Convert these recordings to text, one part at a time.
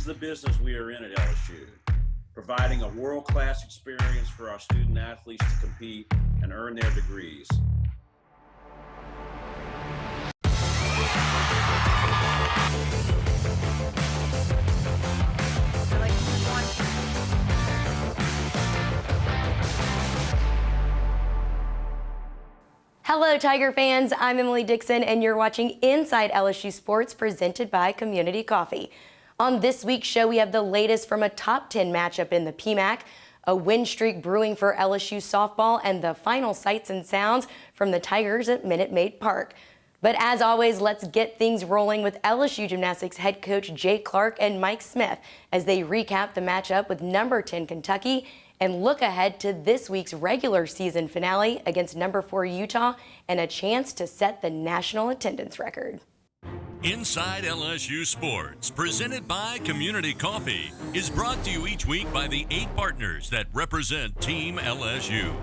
the business we are in at LSU, providing a world-class experience for our student athletes to compete and earn their degrees. Hello, Tiger fans. I'm Emily Dixon, and you're watching Inside LSU Sports, presented by Community Coffee. On this week's show, we have the latest from a top 10 matchup in the PMAC, a win streak brewing for LSU softball, and the final sights and sounds from the Tigers at Minute Maid Park. But as always, let's get things rolling with LSU Gymnastics head coach Jay Clark and Mike Smith as they recap the matchup with number 10 Kentucky and look ahead to this week's regular season finale against number 4 Utah and a chance to set the national attendance record. Inside LSU Sports, presented by Community Coffee, is brought to you each week by the 8 partners that represent Team LSU.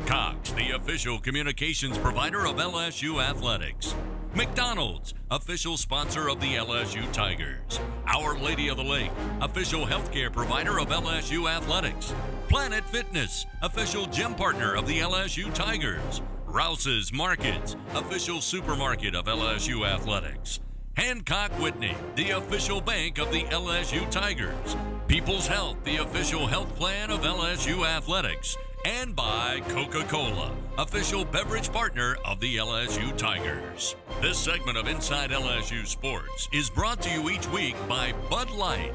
Cox, the official communications provider of LSU Athletics. McDonald's, official sponsor of the LSU Tigers. Our Lady of the Lake, official healthcare provider of LSU Athletics. Planet Fitness, official gym partner of the LSU Tigers. Rouse's Markets, official supermarket of LSU Athletics. Hancock Whitney, the official bank of the LSU Tigers. People's Health, the official health plan of LSU Athletics. And by Coca-Cola, official beverage partner of the LSU Tigers. This segment of Inside LSU Sports is brought to you each week by Bud Light.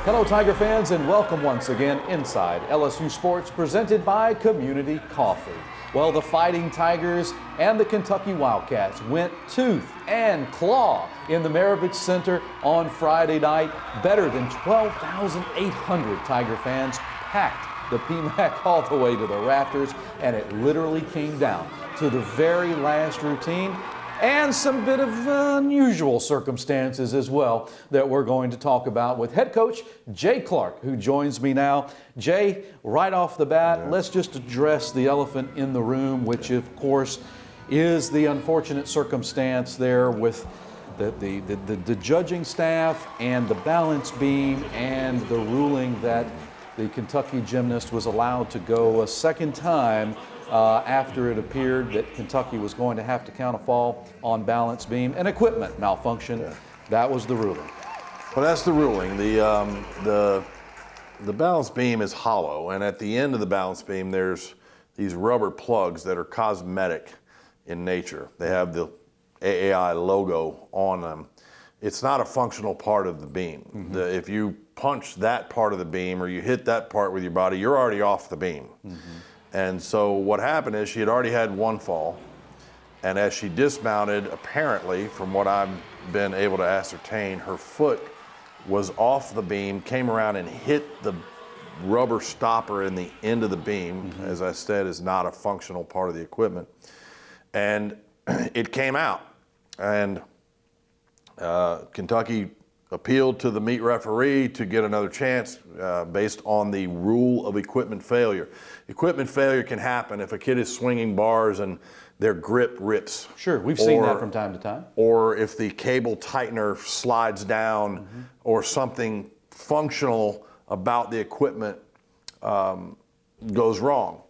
Hello, Tiger fans, and welcome once again Inside LSU Sports, presented by Community Coffee. Well, the Fighting Tigers and the Kentucky Wildcats went tooth and claw in the Maravich Center on Friday night. Better than 12,800 Tiger fans packed the PMAC all the way to the rafters, and it literally came down to the very last routine and some bit of unusual circumstances as well that we're going to talk about with head coach Jay Clark, who joins me now. Jay, right off the bat, let's just address the elephant in the room, which of course is the unfortunate circumstance there with the judging staff and the balance beam and the ruling that the Kentucky gymnast was allowed to go a second time after it appeared that Kentucky was going to have to count a fall on balance beam and equipment malfunction. Yeah. That was the ruling. Well, that's the ruling. The balance beam is hollow, and at the end of the balance beam, there's these rubber plugs that are cosmetic in nature. They have the AAI logo on them. It's not a functional part of the beam. Mm-hmm. If you punch that part of the beam or you hit that part with your body, you're already off the beam. Mm-hmm. And so what happened is she had already had one fall, and as she dismounted, apparently, from what I've been able to ascertain, her foot was off the beam, came around and hit the rubber stopper in the end of the beam, mm-hmm. as I said, is not a functional part of the equipment. And it came out. And Kentucky appealed to the meet referee to get another chance based on the rule of equipment failure. Equipment failure can happen if a kid is swinging bars and their grip rips. Sure, we've seen that from time to time. Or if the cable tightener slides down, mm-hmm. or something functional about the equipment goes wrong.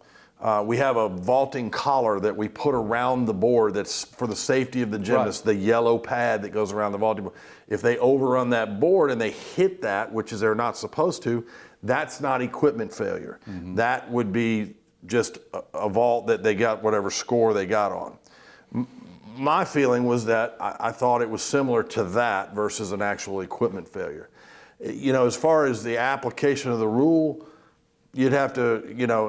We have a vaulting collar that we put around the board that's for the safety of the gymnast, right. The yellow pad that goes around the vaulting board. If they overrun that board and they hit that, which is they're not supposed to, that's not equipment failure. Mm-hmm. That would be just a vault that they got whatever score they got on. My feeling was that I thought it was similar to that versus an actual equipment failure. You know, as far as the application of the rule, you'd have to,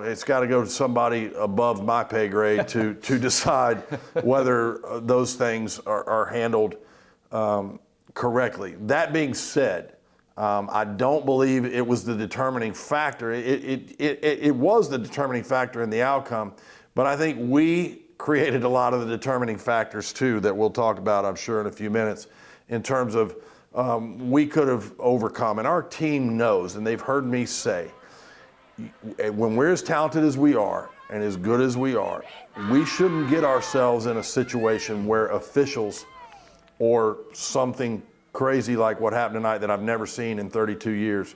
it's got to go to somebody above my pay grade to decide whether those things are handled correctly. That being said, I don't believe it was the determining factor. It was the determining factor in the outcome, but I think we created a lot of the determining factors too that we'll talk about, I'm sure, in a few minutes, in terms of we could have overcome. And our team knows, and they've heard me say, when we're as talented as we are and as good as we are, we shouldn't get ourselves in a situation where officials or something crazy like what happened tonight that I've never seen in 32 years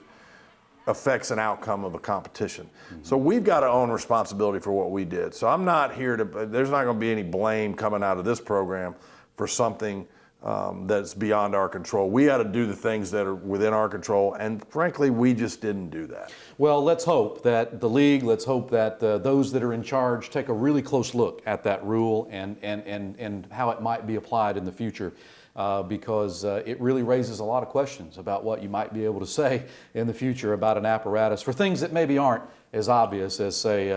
affects an outcome of a competition. So we've got to own responsibility for what we did. So I'm not here to, there's not going to be any blame coming out of this program for something that's beyond our control. We got to do the things that are within our control, and frankly, we just didn't do that. Well, let's hope that the league, let's hope that those that are in charge take a really close look at that rule and how it might be applied in the future. Because it really raises a lot of questions about what you might be able to say in the future about an apparatus for things that maybe aren't as obvious as, say,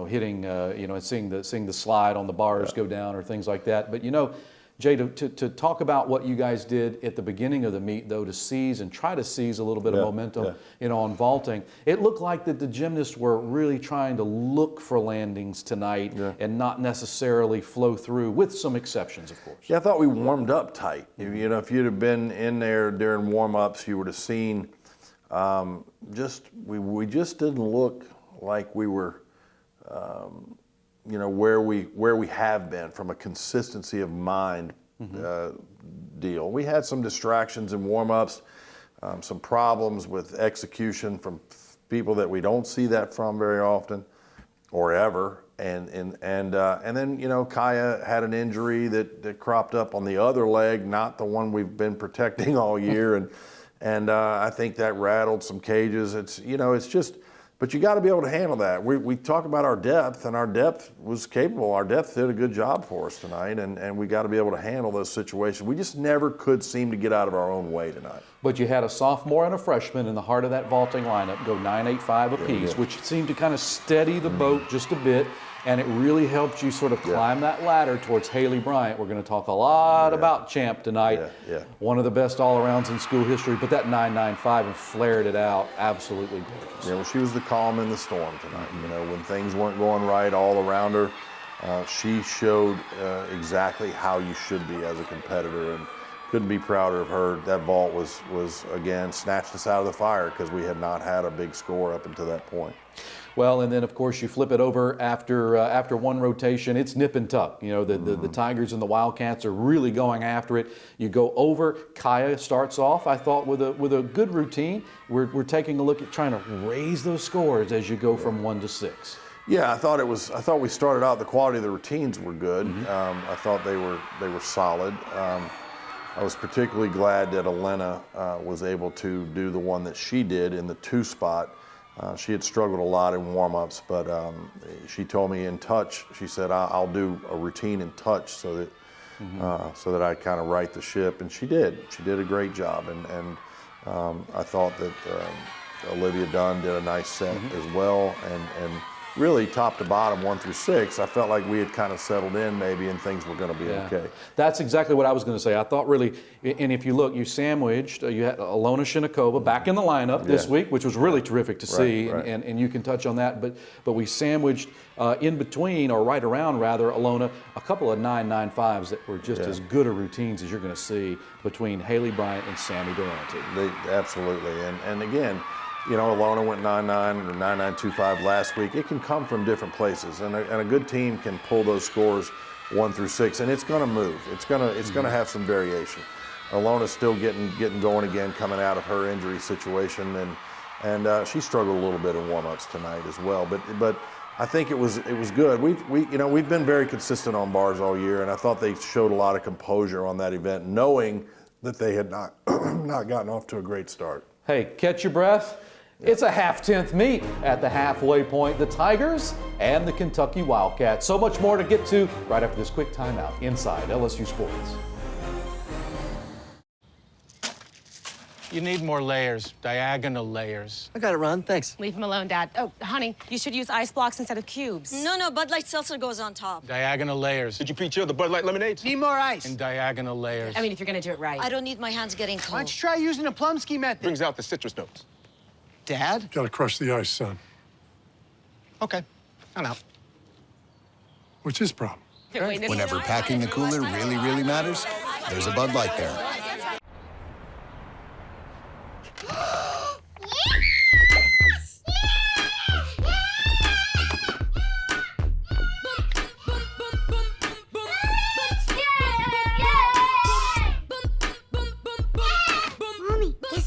hitting, and seeing the slide on the bars go down or things like that. But Jay, to talk about what you guys did at the beginning of the meet, though, to seize and try to seize a little bit of momentum, on vaulting, it looked like that the gymnasts were really trying to look for landings tonight and not necessarily flow through, with some exceptions, of course. Yeah, I thought we warmed up tight. If you'd have been in there during warm-ups, you would have seen we just didn't look like we were where we have been from a consistency of mind deal. We had some distractions in warm-ups, some problems with execution from people that we don't see that from very often or ever. And then Kaya had an injury that cropped up on the other leg, not the one we've been protecting all year, and I think that rattled some cages. It's just. But you got to be able to handle that. We talk about our depth, and our depth was capable. Our depth did a good job for us tonight, and we got to be able to handle those situations. We just never could seem to get out of our own way tonight. But you had a sophomore and a freshman in the heart of that vaulting lineup go 9.85 apiece, which seemed to kind of steady the boat just a bit, and it really helped you sort of climb that ladder towards Haley Bryant. We're going to talk a lot about Champ tonight. One of the best all-arounds in school history, but that 9.95 and flared it out absolutely gorgeous. Yeah, well, she was the calm in the storm tonight. When things weren't going right all around her, she showed exactly how you should be as a competitor, and couldn't be prouder of her. That vault was again snatched us out of the fire because we had not had a big score up until that point. Well, and then of course you flip it over after one rotation. It's nip and tuck. The Tigers and the Wildcats are really going after it. You go over. Kaya starts off, I thought, with a good routine. We're taking a look at trying to raise those scores as you go from 1 to 6. Yeah, I thought we started out. The quality of the routines were good. I thought they were solid. I was particularly glad that Elena was able to do the one that she did in the 2 spot. She had struggled a lot in warm-ups, but she told me in touch, she said, I'll do a routine in touch so that I kind of right the ship, and she did. She did a great job, and I thought that Olivia Dunn did a nice set as well, and really top to bottom, 1 through 6, I felt like we had kind of settled in maybe, and things were going to be okay. That's exactly what I was going to say. I thought really, and if you look, you sandwiched, you had Alona Shinakova back in the lineup this week, which was really terrific to see, and you can touch on that, but we sandwiched in between, or right around rather, Alona, a couple of 9.95s that were just as good a routines as you're going to see between Haley Bryant and Sammy Durante. Absolutely, and again, Alona went 9.9 or 9.925 last week. It can come from different places, and a good team can pull those scores 1 through 6, and it's going to move. It's going to have some variation. Alona's still getting going again, coming out of her injury situation, and she struggled a little bit in warm-ups tonight as well. But I think it was good. We've been very consistent on bars all year, and I thought they showed a lot of composure on that event, knowing that they had not gotten off to a great start. Hey, catch your breath. It's a half-tenth meet at the halfway point. The Tigers and the Kentucky Wildcats. So much more to get to right after this quick timeout inside LSU Sports. You need more layers, diagonal layers. I got it, Ron. Thanks. Leave him alone, Dad. Oh, honey, you should use ice blocks instead of cubes. No, Bud Light Seltzer goes on top. Diagonal layers. Did you pre-chill the Bud Light lemonades? Need more ice. And diagonal layers. I mean, if you're gonna do it right. I don't need my hands getting cold. Why don't you try using the Plumsky method? Brings out the citrus notes. Dad? Gotta crush the ice, son. Okay, I'm out. What's his problem? Whenever packing the cooler really matters, there's a Bud Light there.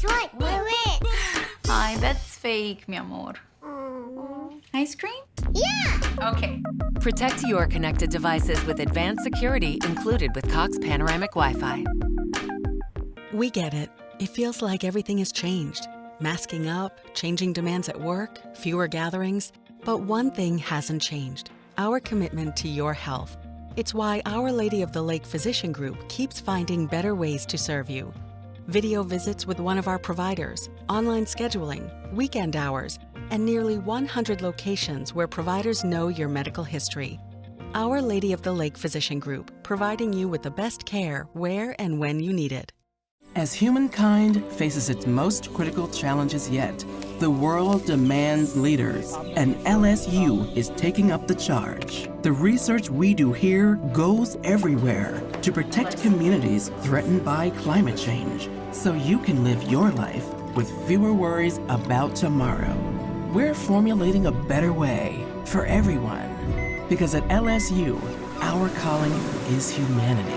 Guess what? I win. Hi, that's fake, mi amor. Ice cream? Yeah! Okay. Protect your connected devices with advanced security included with Cox Panoramic Wi-Fi. We get it. It feels like everything has changed. Masking up, changing demands at work, fewer gatherings. But one thing hasn't changed: our commitment to your health. It's why Our Lady of the Lake Physician Group keeps finding better ways to serve you. Video visits with one of our providers, online scheduling, weekend hours, and nearly 100 locations where providers know your medical history. Our Lady of the Lake Physician Group, providing you with the best care where and when you need it. As humankind faces its most critical challenges yet, the world demands leaders, and LSU is taking up the charge. The research we do here goes everywhere to protect communities threatened by climate change, so you can live your life with fewer worries about tomorrow. We're formulating a better way for everyone, because at LSU, our calling is humanity.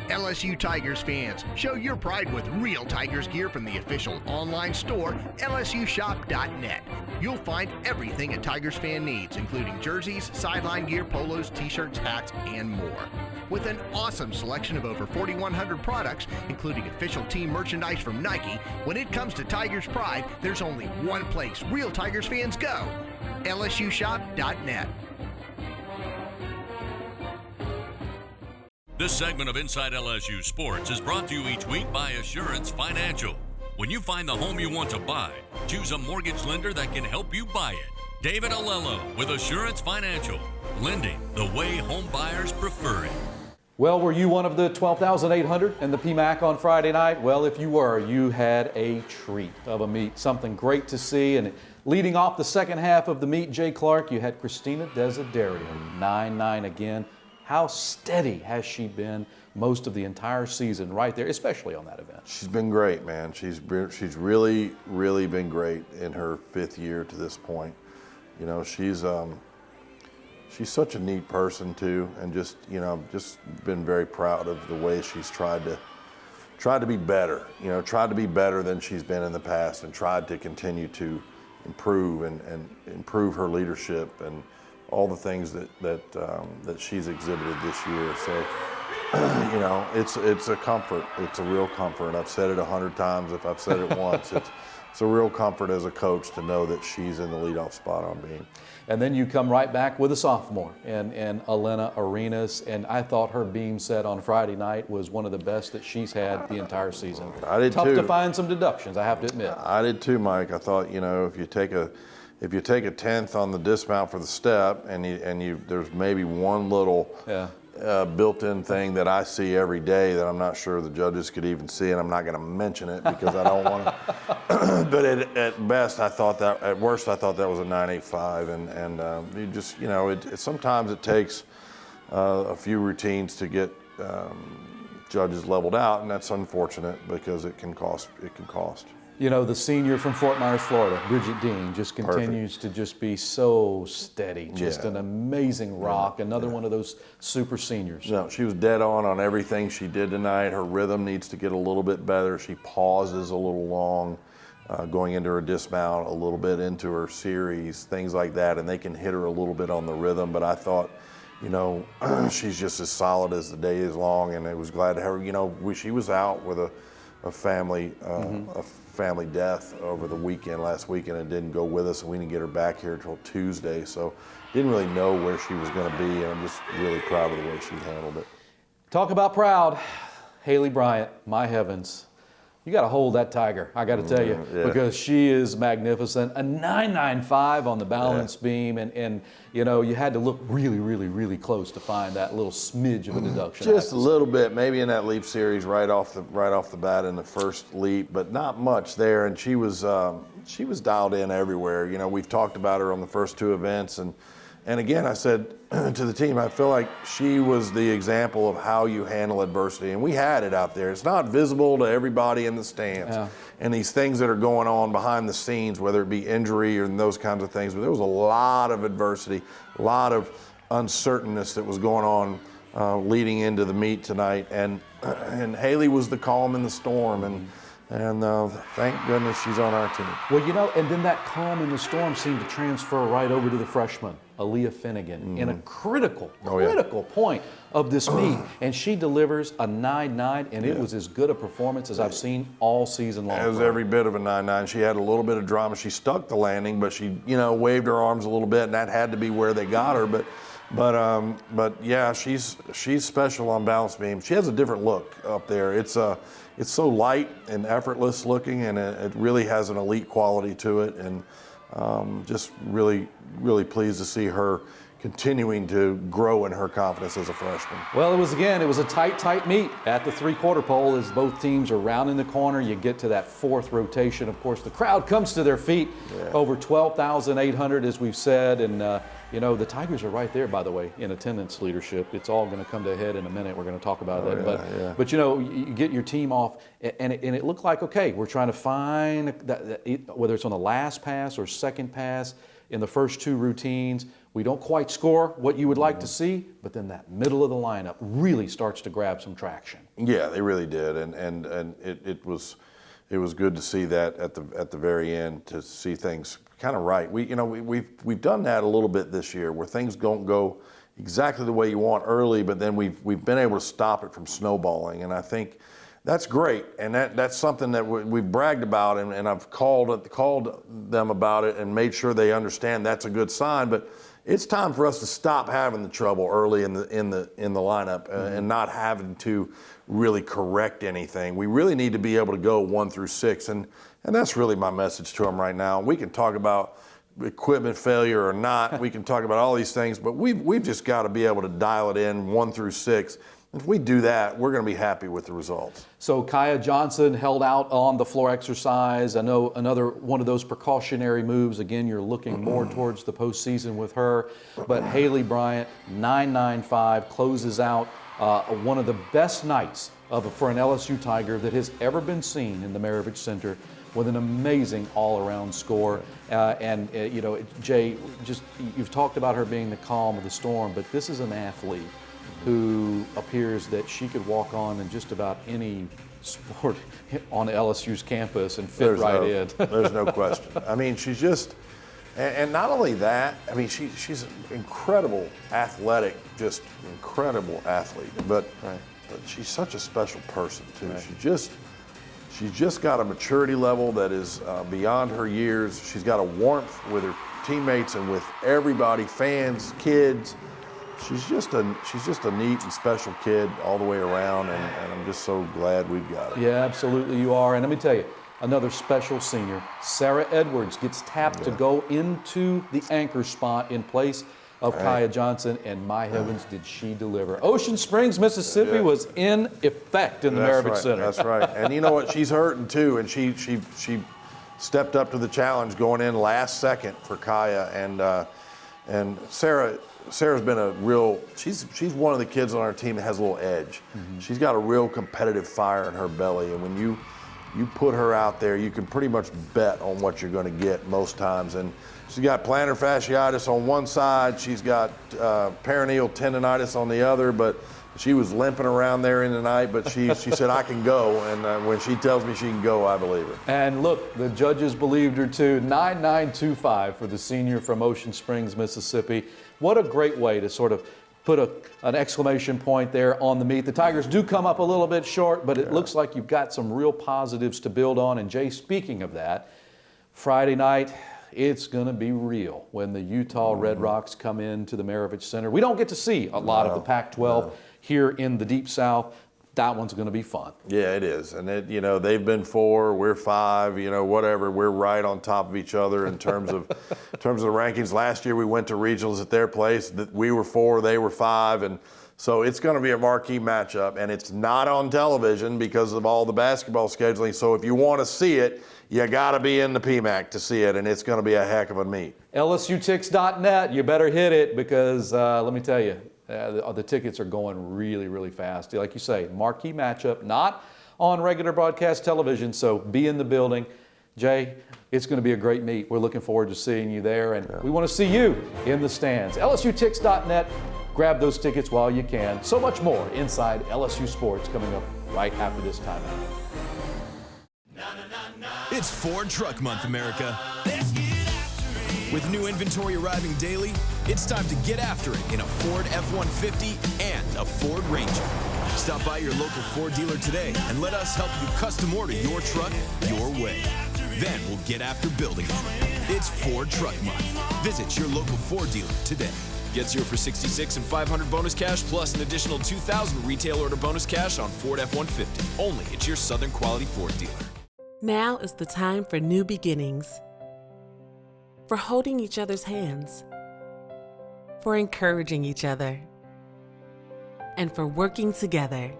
LSU Tigers fans, show your pride with real Tigers gear from the official online store, lsushop.net. You'll find everything a Tigers fan needs, including jerseys, sideline gear, polos, t-shirts, hats, and more. With an awesome selection of over 4,100 products, including official team merchandise from Nike, when it comes to Tigers pride, there's only one place real Tigers fans go: lsushop.net. This segment of Inside LSU Sports is brought to you each week by Assurance Financial. When you find the home you want to buy, choose a mortgage lender that can help you buy it. David Alello with Assurance Financial, lending the way home buyers prefer it. Well, were you one of the 12,800 in the PMAC on Friday night? Well, if you were, you had a treat of a meet, something great to see. And leading off the second half of the meet, Jay Clark, you had Christina Desiderian, 9-9 again. How steady has she been most of the entire season right there, especially on that event? She's been great, man. She's really, really been great in her 5th year to this point. You know, she's such a neat person too, and just been very proud of the way she's tried to be better. You know, tried to be better than she's been in the past, and tried to continue to improve and improve her leadership and all the things that she's exhibited this year. So, you know, it's a comfort. It's a real comfort. And I've said it 100 times. If I've said it once, it's a real comfort as a coach to know that she's in the leadoff spot on beam. And then you come right back with a sophomore and Elena Arenas, and I thought her beam set on Friday night was one of the best that she's had the entire season. I did Tough too. to find some deductions, I have to admit. I did too, Mike. I thought, you know, if you take a 10th on the dismount for the step, and there's maybe one little built-in thing that I see every day that I'm not sure the judges could even see, and I'm not going to mention it because I don't want to. But at best, at worst, I thought that was a 9.85, and you just, you know, sometimes it takes a few routines to get judges leveled out, and that's unfortunate because it can cost. You know, the senior from Fort Myers, Florida, Bridget Dean, just continues to just be so steady. Just an amazing rock. Another one of those super seniors. No, she was dead on everything she did tonight. Her rhythm needs to get a little bit better. She pauses a little long, going into her dismount, a little bit into her series, things like that, and they can hit her a little bit on the rhythm. But I thought, you know, she's just as solid as the day is long, and I was glad to have her. You know, she was out with a family death over the last weekend, and didn't go with us, and we didn't get her back here until Tuesday, so didn't really know where she was going to be, and I'm just really proud of the way she handled it. Talk about proud. Haley Bryant, my heavens. You got to hold that tiger, I got to tell you, because she is magnificent. A 9.95 on the balance beam, and you know, you had to look really, really, really close to find that little smidge of a deduction. Just a little bit, maybe in that leap series right off the bat in the first leap, but not much there. And she was dialed in everywhere. You know, we've talked about her on the first 2 events, and again, I said to the team, I feel like she was the example of how you handle adversity. And we had it out there. It's not visible to everybody in the stands. And these things that are going on behind the scenes, whether it be injury or those kinds of things, but there was a lot of adversity, a lot of uncertainness that was going on leading into the meet tonight, and Haley was the calm in the storm, and thank goodness she's on our team. Well, you know, and then that calm in the storm seemed to transfer right over to the freshman, Aaliyah Finnegan, in a critical point of this meet. And she delivers a 9.9, and it was as good a performance as I've seen all season long. It was every bit of a 9.9. She had a little bit of drama. She stuck the landing, but she, waved her arms a little bit, and that had to be where they got her. But yeah, she's special on balance beam. She has a different look up there. It's so light and effortless looking, and it really has an elite quality to it. And just really, really pleased to see her continuing to grow in her confidence as a freshman. Well, it was a tight meet at the three-quarter pole as both teams are rounding the corner. You get to that fourth rotation. Of course, the crowd comes to their feet, over 12,800, as we've said. And, the Tigers are right there, by the way, in attendance leadership. It's all going to come to a head in a minute. We're going to talk about that. But you get your team off, and it looked like, okay, we're trying to find, whether it's on the last pass or second pass, in the first two routines, we don't quite score what you would like to see, but then that middle of the lineup really starts to grab some traction. Yeah, they really did, and it was good to see that at the very end, to see things kind of right. We've done that a little bit this year, where things don't go exactly the way you want early, but then we've been able to stop it from snowballing, and I think that's great, and that's something that we've bragged about, and I've called them about it and made sure they understand that's a good sign. But it's time for us to stop having the trouble early in the lineup and not having to really correct anything. We really need to be able to go 1 through 6, and that's really my message to them right now. We can talk about equipment failure or not. We can talk about all these things, but we've just got to be able to dial it in 1 through 6. If we do that, we're going to be happy with the results. So Kaya Johnson held out on the floor exercise. I know another one of those precautionary moves. Again, you're looking more towards the postseason with her. But Haley Bryant, 9.95, closes out one of the best nights for an LSU Tiger that has ever been seen in the Maravich Center, with an amazing all-around score. Jay, you've talked about her being the calm of the storm, but this is an athlete who appears that she could walk on in just about any sport on LSU's campus and fit in. There's no question. I mean, she's just, and not only that, I mean, she's an incredible athletic, just incredible athlete, but she's such a special person too. Right. She's just got a maturity level that is beyond her years. She's got a warmth with her teammates and with everybody, fans, kids. She's just a neat and special kid all the way around, and I'm just so glad we've got her. Yeah, absolutely you are. And let me tell you, another special senior, Sarah Edwards, gets tapped to go into the anchor spot in place of Kaya Johnson, and my heavens, did she deliver. Ocean Springs, Mississippi was in effect in the Maravich Center. That's right. And you know what? She's hurting too, and she stepped up to the challenge going in last second for Kaya, and Sarah's been a real, she's one of the kids on our team that has a little edge. Mm-hmm. She's got a real competitive fire in her belly, and when you put her out there, you can pretty much bet on what you're going to get most times. And she's got plantar fasciitis on one side, she's got peroneal tendonitis on the other, but she was limping around there in the night, but she said, I can go, and when she tells me she can go, I believe her. And look, the judges believed her too. 9.925 for the senior from Ocean Springs, Mississippi. What a great way to sort of put an exclamation point there on the meet. The Tigers do come up a little bit short, but it looks like you've got some real positives to build on. And Jay, speaking of that, Friday night, it's going to be real when the Utah Red Rocks come into the Maravich Center. We don't get to see a lot of the Pac-12 here in the Deep South. That one's going to be fun. Yeah, it is. And they've been 4, we're 5, whatever. We're right on top of each other in terms of the rankings. Last year we went to regionals at their place. We were 4, they were 5, and so it's going to be a marquee matchup. And it's not on television because of all the basketball scheduling. So if you want to see it, you got to be in the PMAC to see it, and it's going to be a heck of a meet. LSUTix.net, you better hit it because let me tell you, the tickets are going really, really fast. Like you say, marquee matchup, not on regular broadcast television, so be in the building. Jay, it's going to be a great meet. We're looking forward to seeing you there, and we want to see you in the stands. LSUTix.net, Grab those tickets while you can. So much more inside LSU Sports coming up right after this timeout. It's Ford Truck Month, America. With new inventory arriving daily, it's time to get after it in a Ford F-150 and a Ford Ranger. Stop by your local Ford dealer today and let us help you custom order your truck your way. Then we'll get after building it. It's Ford Truck Month. Visit your local Ford dealer today. Get 0 for $66 and $500 bonus cash plus an additional $2,000 retail order bonus cash on Ford F-150. Only at your Southern Quality Ford dealer. Now is the time for new beginnings. For holding each other's hands. For encouraging each other. And for working together.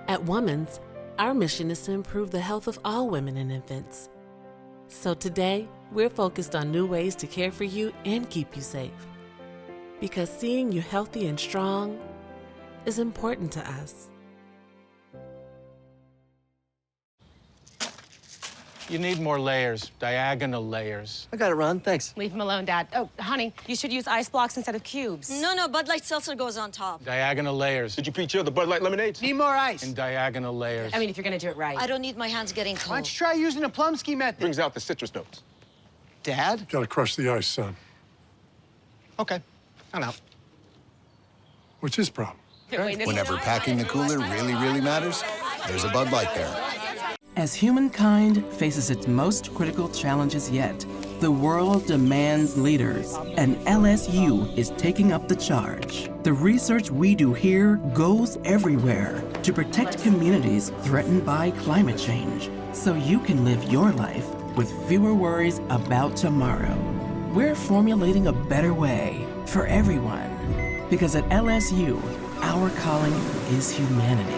At Women's, our mission is to improve the health of all women and infants. So today, we're focused on new ways to care for you and keep you safe. Because seeing you healthy and strong is important to us. You need more layers, diagonal layers. I got it, Ron. Thanks. Leave him alone, Dad. Oh, honey, you should use ice blocks instead of cubes. No, Bud Light Seltzer goes on top. Diagonal layers. Did you pre-chill the Bud Light lemonades? Need more ice. And diagonal layers. I mean, if you're gonna do it right. I don't need my hands getting cold. Why don't you try using the Plumsky method? Brings out the citrus notes. Dad? Gotta crush the ice, son. Okay, I'm out. What's his problem? Whenever packing the cooler really matters, there's a Bud Light there. As humankind faces its most critical challenges yet, the world demands leaders, and LSU is taking up the charge. The research we do here goes everywhere to protect communities threatened by climate change, so you can live your life with fewer worries about tomorrow. We're formulating a better way for everyone, because at LSU, our calling is humanity.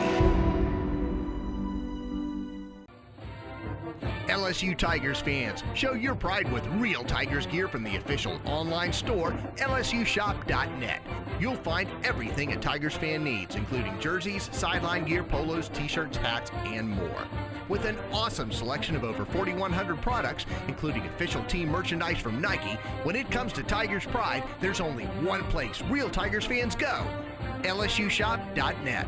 LSU Tigers fans, show your pride with real Tigers gear from the official online store, lsushop.net. You'll find everything a Tigers fan needs, including jerseys, sideline gear, polos, t-shirts, hats, and more. With an awesome selection of over 4,100 products, including official team merchandise from Nike, when it comes to Tigers pride, there's only one place real Tigers fans go, lsushop.net.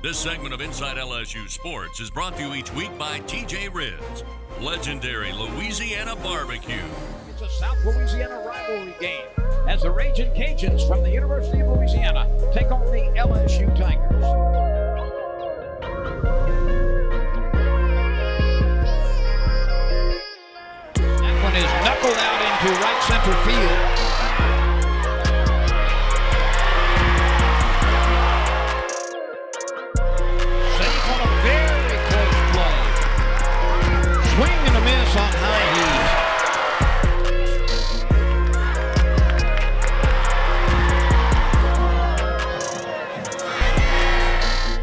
This segment of Inside LSU Sports is brought to you each week by TJ Rizz, legendary Louisiana barbecue. It's a South Louisiana rivalry game as the Ragin' Cajuns from the University of Louisiana take on the LSU Tigers. That one is knuckled out into right center field. On high heat.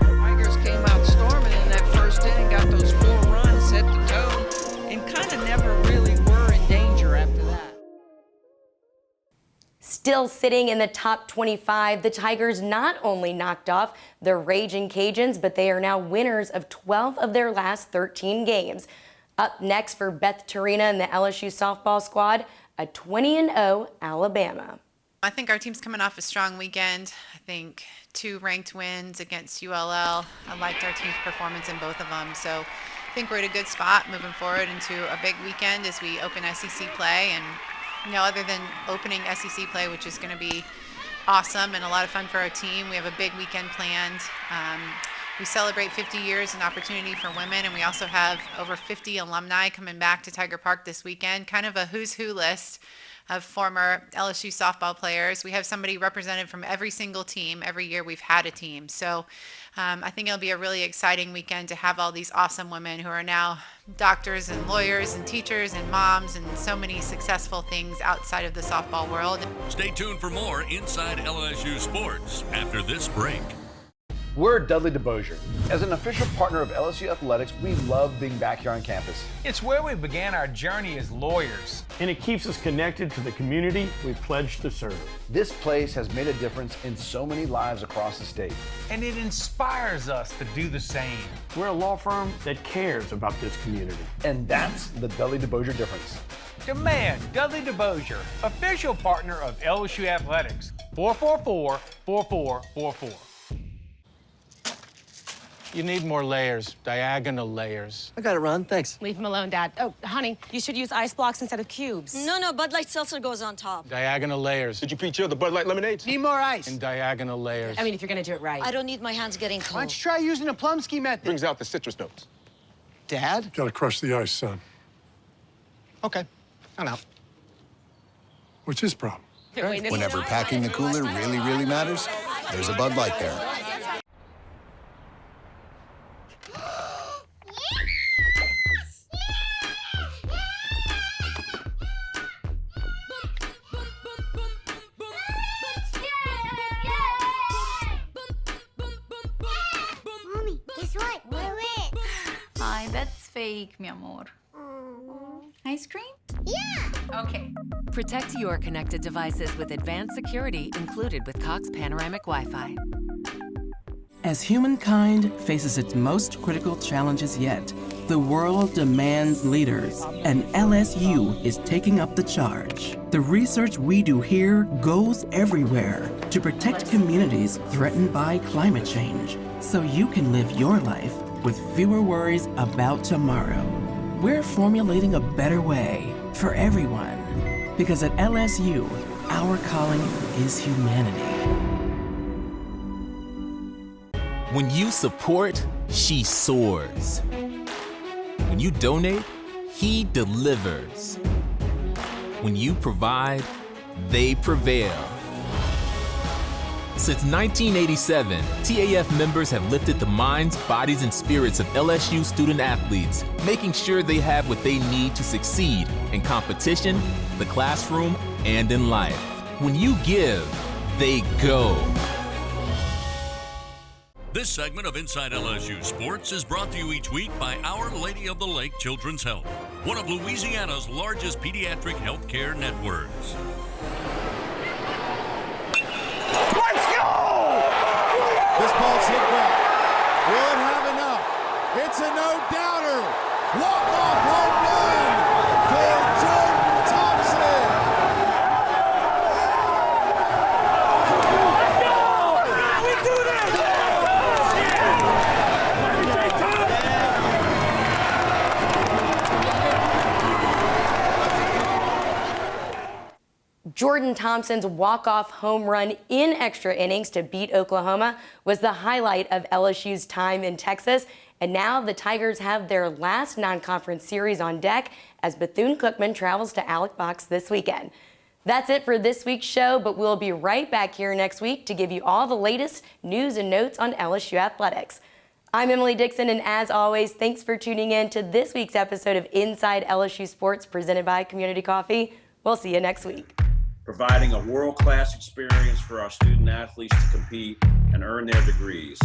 The Tigers came out storming in that first inning, got those 4 runs, set the tone, and kind of never really were in danger after that. Still sitting in the top 25, the Tigers not only knocked off the Ragin' Cajuns, but they are now winners of 12 of their last 13 games. Up next for Beth Torina and the LSU softball squad, a 20-0 Alabama. I think our team's coming off a strong weekend. I think 2 ranked wins against ULL. I liked our team's performance in both of them. So I think we're at a good spot moving forward into a big weekend as we open SEC play. And, you know, other than opening SEC play, which is going to be awesome and a lot of fun for our team, we have a big weekend planned. We celebrate 50 years in opportunity for women, and we also have over 50 alumni coming back to Tiger Park this weekend, kind of a who's who list of former LSU softball players. We have somebody represented from every single team. Every year we've had a team. So I think it'll be a really exciting weekend to have all these awesome women who are now doctors and lawyers and teachers and moms and so many successful things outside of the softball world. Stay tuned for more Inside LSU Sports after this break. We're Dudley DeBosier. As an official partner of LSU Athletics, we love being back here on campus. It's where we began our journey as lawyers. And it keeps us connected to the community we've pledged to serve. This place has made a difference in so many lives across the state. And it inspires us to do the same. We're a law firm that cares about this community. And that's the Dudley DeBosier difference. Demand Dudley DeBosier, official partner of LSU Athletics. 444-4444. You need more layers, diagonal layers. I got it, Ron. Thanks. Leave him alone, Dad. Oh, honey, you should use ice blocks instead of cubes. No, Bud Light Seltzer goes on top. Diagonal layers. Did you pre-chill the Bud Light lemonades? Need more ice. And diagonal layers. I mean, if you're gonna do it right. I don't need my hands getting cold. Why don't you try using the Plumsky method? Brings out the citrus notes. Dad? Gotta crush the ice, son. Okay, I'm out. What's his problem? Whenever packing the cooler really, really matters, there's a Bud Light there. Mommy, guess what? We're in. Hi, that's fake, mi amor. Ice cream? Yeah. Okay. Protect your connected devices with advanced security included with Cox Panoramic Wi-Fi. As humankind faces its most critical challenges yet, the world demands leaders, and LSU is taking up the charge. The research we do here goes everywhere to protect communities threatened by climate change, so you can live your life with fewer worries about tomorrow. We're formulating a better way for everyone, because at LSU, our calling is humanity. When you support, she soars. When you donate, he delivers. When you provide, they prevail. Since 1987, TAF members have lifted the minds, bodies, and spirits of LSU student athletes, making sure they have what they need to succeed in competition, the classroom, and in life. When you give, they go. This segment of Inside LSU Sports is brought to you each week by Our Lady of the Lake Children's Health, one of Louisiana's largest pediatric healthcare networks. Let's go! This ball's hit back. Will it have enough? It's a no-doubter. Walk-off home run for Jordan Thompson. Let's go! We do this! Jordan Thompson's walk-off home run in extra innings to beat Oklahoma was the highlight of LSU's time in Texas. And now the Tigers have their last non-conference series on deck as Bethune-Cookman travels to Alex Box this weekend. That's it for this week's show, but we'll be right back here next week to give you all the latest news and notes on LSU athletics. I'm Emily Dixon, and as always, thanks for tuning in to this week's episode of Inside LSU Sports presented by Community Coffee. We'll see you next week. Providing a world-class experience for our student athletes to compete and earn their degrees.